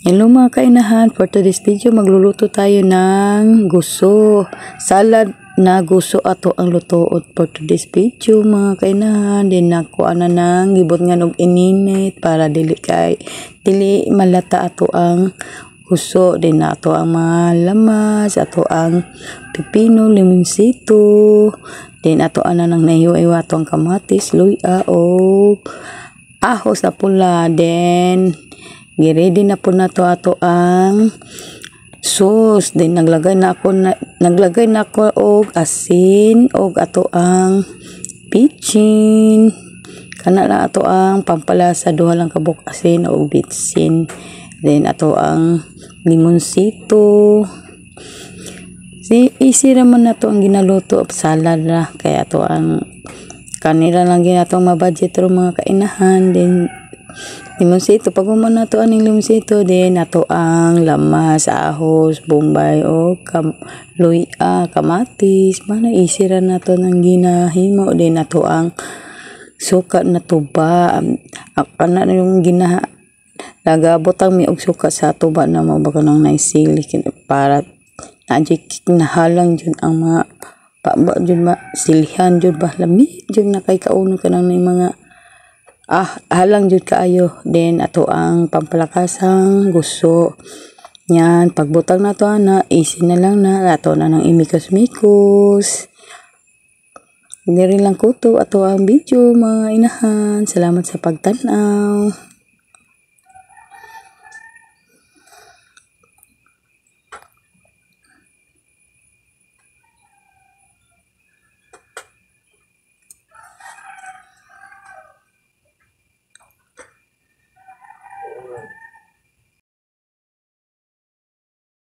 Hello mga kainahan, for today's video magluluto tayo ng guso. Salad na guso ato ang lutoot for today's video mga kainahan. Din ako ana nang gibot nga og ininit para dili malata ato ang guso. Din ato ang mga lamas, ato ang pipino, limonsito. Din ato ana nang nahiwa ato ang kamatis, luya o ahos na pula. Then gi-ready na po na to ato ang sauce. Then naglagay na ako og asin og ato ang bitchin. Kana na ato ang pampalasa, duha lang kabuk asin og bitsin. Then ato ang limonsito. Easy raman na to ang ginaluto of salad ra, kaya ato ang kanila lang ginatong mabudget ro mga kainahan. Then limonsito, pag na to aning limonsito, din ato ang lamas, ahos, bombay o luya, kamatis, mana isira na to ng ginahimo. Din ato ang suka na tuba, ana yung nagabot ang mi og suka sa tuba na mo baka nang naisili para najik nahalang jud ang mga paba jud silihan jud ba lami jud na kay kauno kanang mga halang jud kaayo. Then ato ang pampalakasang guso. Yan, pagbutang na to ana, easy na lang na ato na nang imikos-mikos. Diri lang ko to ato ang video mga inahan. Salamat sa pagtanaw.